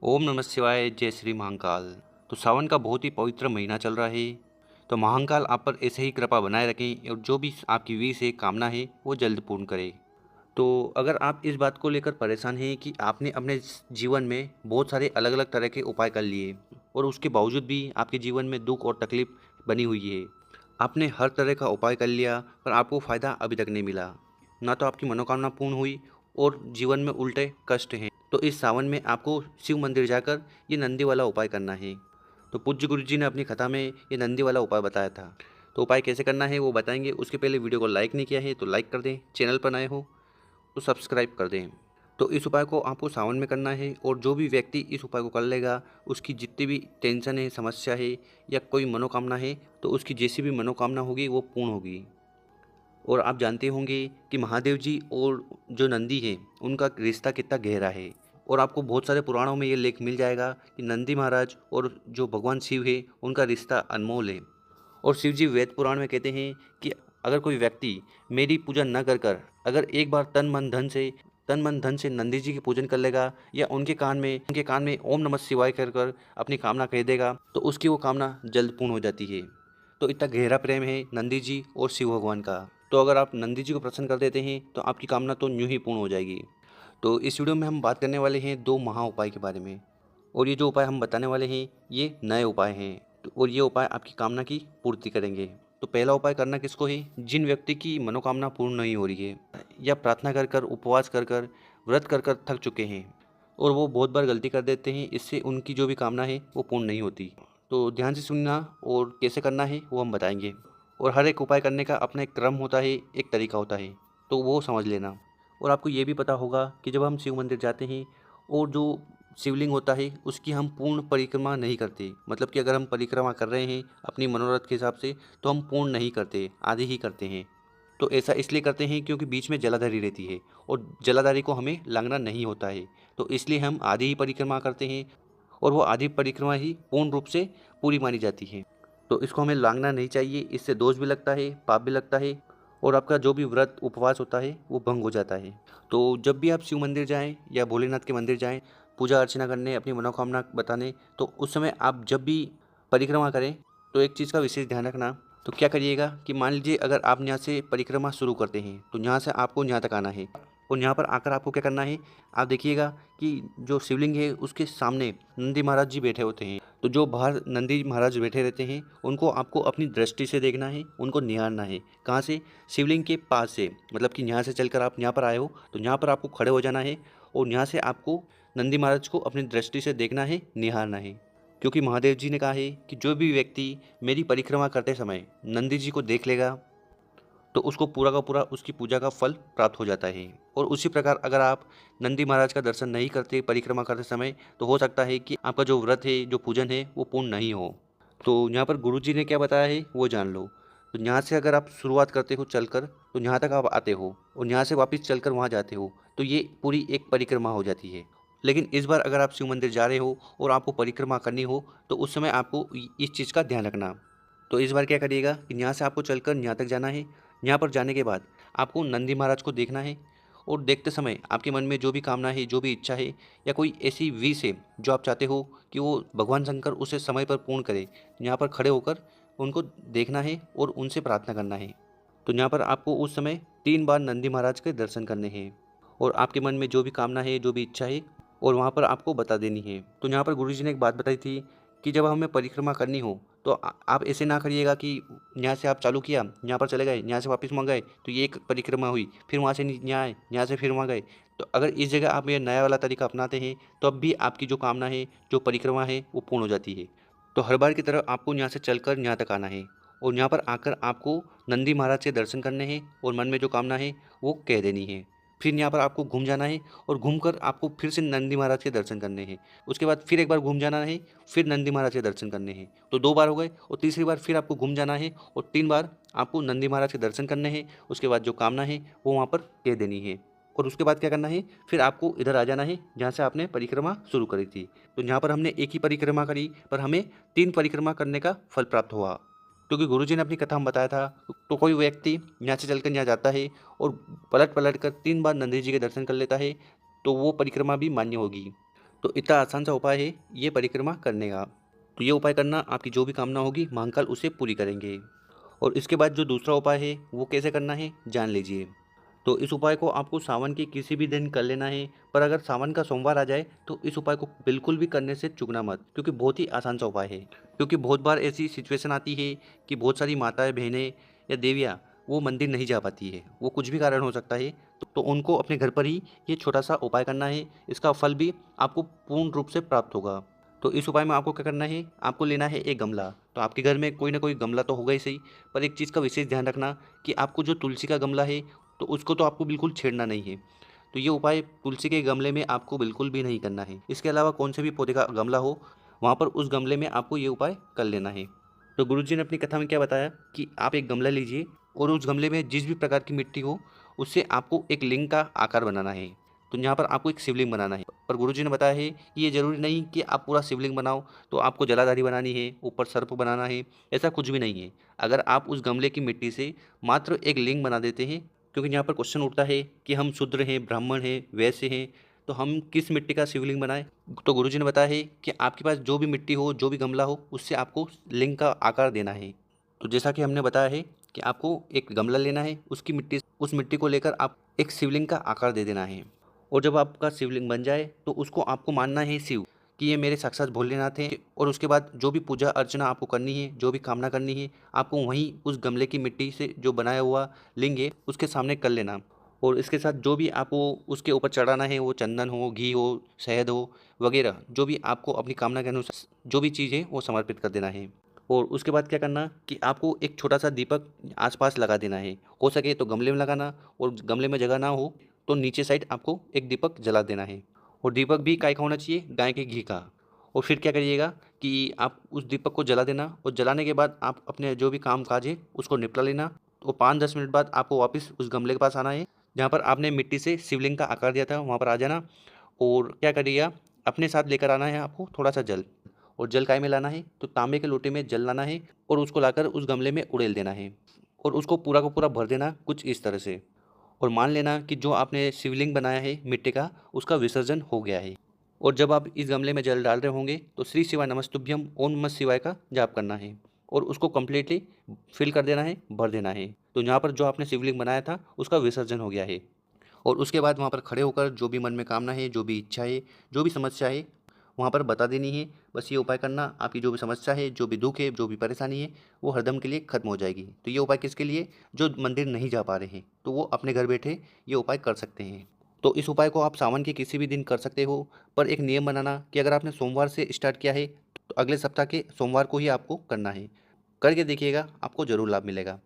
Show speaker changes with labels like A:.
A: ओम नमः शिवाय। जय श्री महाकाल। तो सावन का बहुत ही पवित्र महीना चल रहा है। तो महाकाल आप पर ऐसे ही कृपा बनाए रखें और जो भी आपकी विश है, कामना है, वो जल्द पूर्ण करे। तो अगर आप इस बात को लेकर परेशान हैं कि आपने अपने जीवन में बहुत सारे अलग अलग तरह के उपाय कर लिए और उसके बावजूद भी आपके जीवन में दुख और तकलीफ बनी हुई है, आपने हर तरह का उपाय कर लिया पर आपको फ़ायदा अभी तक नहीं मिला, ना तो आपकी मनोकामना पूर्ण हुई और जीवन में उल्टे कष्ट हैं, तो इस सावन में आपको शिव मंदिर जाकर ये नंदी वाला उपाय करना है। तो पूज्य गुरु जी ने अपनी कथा में ये नंदी वाला उपाय बताया था। तो उपाय कैसे करना है वो बताएंगे। उसके पहले वीडियो को लाइक नहीं किया है तो लाइक कर दें, चैनल पर नए हो तो सब्सक्राइब कर दें। तो इस उपाय को आपको सावन में करना है और जो भी व्यक्ति इस उपाय को कर लेगा उसकी जितनी भी टेंशन है, समस्या है या कोई मनोकामना है, तो उसकी जैसी भी मनोकामना होगी वो पूर्ण होगी। और आप जानते होंगे कि महादेव जी और जो नंदी है उनका रिश्ता कितना गहरा है। और आपको बहुत सारे पुराणों में ये लेख मिल जाएगा कि नंदी महाराज और जो भगवान शिव है उनका रिश्ता अनमोल है। और शिव जी वेद पुराण में कहते हैं कि अगर कोई व्यक्ति मेरी पूजा न कर कर अगर एक बार तन मन धन से नंदी जी की पूजन कर लेगा या उनके कान में ओम नमः शिवाय कर कर अपनी कामना कह देगा तो उसकी वो कामना जल्द पूर्ण हो जाती है। तो इतना गहरा प्रेम है नंदी जी और शिव भगवान का। तो अगर आप नंदी जी को प्रसन्न कर देते हैं तो आपकी कामना तो यूं ही पूर्ण हो जाएगी। तो इस वीडियो में हम बात करने वाले हैं दो महा उपाय के बारे में। और ये जो उपाय हम बताने वाले हैं ये नए उपाय हैं। और ये उपाय आपकी कामना की पूर्ति करेंगे। तो पहला उपाय करना किसको है? जिन व्यक्ति की मनोकामना पूर्ण नहीं हो रही है या प्रार्थना कर कर, उपवास कर कर, व्रत कर कर थक चुके हैं और वो बहुत बार गलती कर देते हैं, इससे उनकी जो भी कामना है वो पूर्ण नहीं होती। तो ध्यान से सुनना और कैसे करना है वो हम बताएंगे। और हर एक उपाय करने का अपना एक क्रम होता है, एक तरीका होता है, तो वो समझ लेना। और आपको ये भी पता होगा कि जब हम शिव मंदिर जाते हैं और जो शिवलिंग होता है उसकी हम पूर्ण परिक्रमा नहीं करते। मतलब कि अगर हम परिक्रमा कर रहे हैं अपनी मनोरथ के हिसाब से तो हम पूर्ण नहीं करते, आधे ही करते हैं। तो ऐसा इसलिए करते हैं क्योंकि बीच में जलाधारी रहती है और जलाधारी को हमें लांघना नहीं होता है, तो इसलिए हम आधी ही परिक्रमा करते हैं और वो आधी परिक्रमा ही पूर्ण रूप से पूरी मानी जाती है। तो इसको हमें लांघना नहीं चाहिए, इससे दोष भी लगता है, पाप भी लगता है और आपका जो भी व्रत उपवास होता है वो भंग हो जाता है। तो जब भी आप शिव मंदिर जाएं या भोलेनाथ के मंदिर जाएं पूजा अर्चना करने, अपनी मनोकामना बताने, तो उस समय आप जब भी परिक्रमा करें तो एक चीज़ का विशेष ध्यान रखना। तो क्या करिएगा कि मान लीजिए अगर आप यहाँ से परिक्रमा शुरू करते हैं तो यहाँ से आपको यहाँ तक आना है और यहाँ पर आकर आपको क्या करना है, आप देखिएगा कि जो शिवलिंग है उसके सामने नंदी महाराज जी बैठे होते हैं। तो जो बाहर नंदी महाराज बैठे रहते हैं उनको आपको अपनी दृष्टि से देखना है, उनको निहारना है। कहाँ से? शिवलिंग के पास से। मतलब कि यहाँ से चलकर आप यहाँ पर आए हो तो यहाँ पर आपको खड़े हो जाना है और यहाँ से आपको नंदी महाराज को अपनी दृष्टि से देखना है, निहारना है। क्योंकि महादेव जी ने कहा है कि जो भी व्यक्ति मेरी परिक्रमा करते समय नंदी जी को देख लेगा तो उसको पूरा का पूरा उसकी पूजा का फल प्राप्त हो जाता है। और उसी प्रकार अगर आप नंदी महाराज का दर्शन नहीं करते परिक्रमा करते समय तो हो सकता है कि आपका जो व्रत है, जो पूजन है, वो पूर्ण नहीं हो। तो यहाँ पर गुरु जी ने क्या बताया है वो जान लो। तो यहाँ से अगर आप शुरुआत करते हो चलकर तो यहाँ तक आप आते हो और यहाँ से वापस चलकर वहाँ जाते हो तो ये पूरी एक परिक्रमा हो जाती है। लेकिन इस बार अगर आप शिव मंदिर जा रहे हो और आपको परिक्रमा करनी हो तो उस समय आपको इस चीज़ का ध्यान रखना। तो इस बार क्या करिएगा कि यहाँ से आपको चलकर यहाँ तक जाना है। यहाँ पर जाने के बाद आपको नंदी महाराज को देखना है और देखते समय आपके मन में जो भी कामना है, जो भी इच्छा है या कोई ऐसी विश है जो आप चाहते हो कि वो भगवान शंकर उसे समय पर पूर्ण करे, यहाँ पर खड़े होकर उनको देखना है और उनसे प्रार्थना करना है। तो यहाँ पर आपको उस समय 3 बार नंदी महाराज के दर्शन करने हैं और आपके मन में जो भी कामना है, जो भी इच्छा है और वहाँ पर आपको बता देनी है। तो यहाँ पर गुरुजी ने एक बात बताई थी कि जब हमें परिक्रमा करनी हो तो आप ऐसे ना करिएगा कि यहाँ से आप चालू किया, यहाँ पर चले गए, यहाँ से वापस वहाँ गए तो ये एक परिक्रमा हुई, फिर वहाँ से यहाँ आए, यहाँ से फिर वहाँ गए। तो अगर इस जगह आप ये नया वाला तरीका अपनाते हैं तो अब भी आपकी जो कामना है, जो परिक्रमा है, वो पूर्ण हो जाती है। तो हर बार की तरह आपको यहाँ से चलकर यहाँ तक आना है और यहाँ पर आकर आपको नंदी महाराज के दर्शन करने हैं और मन में जो कामना है वो कह देनी है। फिर यहाँ पर आपको घूम जाना है और घूमकर आपको फिर से नंदी महाराज के दर्शन करने हैं। उसके बाद फिर एक बार घूम जाना है, फिर नंदी महाराज के दर्शन करने हैं। तो 2 बार हो गए और तीसरी बार फिर आपको घूम जाना है और 3 बार आपको नंदी महाराज के दर्शन करने हैं। उसके बाद जो कामना है वो वहाँ पर कह देनी है और उसके बाद क्या करना है, फिर आपको इधर आ जाना है जहाँ से आपने परिक्रमा शुरू करी थी। तो यहाँ पर हमने एक ही परिक्रमा करी पर हमें 3 परिक्रमा करने का फल प्राप्त हुआ। क्योंकि गुरुजी ने अपनी कथा में बताया था तो कोई व्यक्ति यहाँ से चलकर यहाँ जाता है और पलट पलट कर 3 बार नंदी जी के दर्शन कर लेता है तो वो परिक्रमा भी मान्य होगी। तो इतना आसान सा उपाय है ये परिक्रमा करने का। तो ये उपाय करना, आपकी जो भी कामना होगी महाकाल उसे पूरी करेंगे। और इसके बाद जो दूसरा उपाय है वो कैसे करना है जान लीजिए। तो इस उपाय को आपको सावन के किसी भी दिन कर लेना है, पर अगर सावन का सोमवार आ जाए तो इस उपाय को बिल्कुल भी करने से चूकना मत, क्योंकि बहुत ही आसान सा उपाय है। क्योंकि बहुत बार ऐसी सिचुएशन आती है कि बहुत सारी माताएं, बहनें या देवियाँ वो मंदिर नहीं जा पाती है, वो कुछ भी कारण हो सकता है। तो उनको अपने घर पर ही ये छोटा सा उपाय करना है, इसका फल भी आपको पूर्ण रूप से प्राप्त होगा। तो इस उपाय में आपको क्या करना है, आपको लेना है एक गमला। तो आपके घर में कोई ना कोई गमला तो होगा ही सही, पर एक चीज़ का विशेष ध्यान रखना कि आपको जो तुलसी का गमला है तो उसको तो आपको बिल्कुल छेड़ना नहीं है। तो ये उपाय तुलसी के गमले में आपको बिल्कुल भी नहीं करना है। इसके अलावा कौन से भी पौधे का गमला हो वहाँ पर उस गमले में आपको ये उपाय कर लेना है। तो गुरुजी ने अपनी कथा में क्या बताया कि आप एक गमला लीजिए और उस गमले में जिस भी प्रकार की मिट्टी हो उससे आपको एक लिंग का आकार बनाना है। तो यहाँ पर आपको एक शिवलिंग बनाना है। पर गुरुजी ने बताया है कि ये जरूरी नहीं कि आप पूरा शिवलिंग बनाओ, तो आपको जलाधारी बनानी है, ऊपर सर्प बनाना है, ऐसा कुछ भी नहीं है। अगर आप उस गमले की मिट्टी से मात्र एक लिंग बना देते हैं, क्योंकि यहाँ पर क्वेश्चन उठता है कि हम शूद्र हैं, ब्राह्मण हैं, वैश्य हैं, तो हम किस मिट्टी का शिवलिंग बनाएं। तो गुरुजी ने बताया है कि आपके पास जो भी मिट्टी हो, जो भी गमला हो, उससे आपको लिंग का आकार देना है। तो जैसा कि हमने बताया है कि आपको एक गमला लेना है, उसकी मिट्टी, उस मिट्टी को लेकर आप एक शिवलिंग का आकार दे देना है। और जब आपका शिवलिंग बन जाए तो उसको आपको मानना है शिव, कि ये मेरे साक्षात भोलेनाथ हैं। और उसके बाद जो भी पूजा अर्चना आपको करनी है, जो भी कामना करनी है, आपको वहीं उस गमले की मिट्टी से जो बनाया हुआ लिंग है उसके सामने कर लेना। और इसके साथ जो भी आपको उसके ऊपर चढ़ाना है, वो चंदन हो, घी हो, शहद हो वगैरह, जो भी आपको अपनी कामना के अनुसार जो भी चीज़ है वो समर्पित कर देना है। और उसके बाद क्या करना कि आपको एक छोटा सा दीपक आसपास लगा देना है। हो सके तो गमले में लगाना, और गमले में जगह ना हो तो नीचे साइड आपको एक दीपक जला देना है। और दीपक भी काय का होना चाहिए, गाय के घी का। और फिर क्या करिएगा कि आप उस दीपक को जला देना, और जलाने के बाद आप अपने जो भी काम काज है उसको निपटा लेना। तो 5-10 मिनट बाद आपको वापस उस गमले के पास आना है जहाँ पर आपने मिट्टी से शिवलिंग का आकार दिया था, वहाँ पर आ जाना। और क्या करिएगा, अपने साथ लेकर आना है आपको थोड़ा सा जल। और जल काय में लाना है, तो तांबे के लोटे में जल लाना है और उसको लाकर उस गमले में उड़ेल देना है। और उसको पूरा का पूरा भर देना कुछ इस तरह से। और मान लेना कि जो आपने शिवलिंग बनाया है मिट्टी का, उसका विसर्जन हो गया है। और जब आप इस गमले में जल डाल रहे होंगे तो श्री शिवाय नमस्तुभ्यम ओम नमः शिवाय का जाप करना है, और उसको कम्प्लीटली फिल कर देना है, भर देना है। तो यहाँ पर जो आपने शिवलिंग बनाया था उसका विसर्जन हो गया है। और उसके बाद वहाँ पर खड़े होकर जो भी मन में कामना है, जो भी इच्छा है, जो भी समस्या है वहाँ पर बता देनी है। बस ये उपाय करना, आपकी जो भी समस्या है, जो भी दुख है, जो भी परेशानी है, वो हरदम के लिए खत्म हो जाएगी। तो ये उपाय किसके लिए, जो मंदिर नहीं जा पा रहे हैं, तो वो अपने घर बैठे ये उपाय कर सकते हैं। तो इस उपाय को आप सावन के किसी भी दिन कर सकते हो, पर एक नियम बनाना कि अगर आपने सोमवार से स्टार्ट किया है तो अगले सप्ताह के सोमवार को ही आपको करना है। करके देखिएगा, आपको ज़रूर लाभ मिलेगा।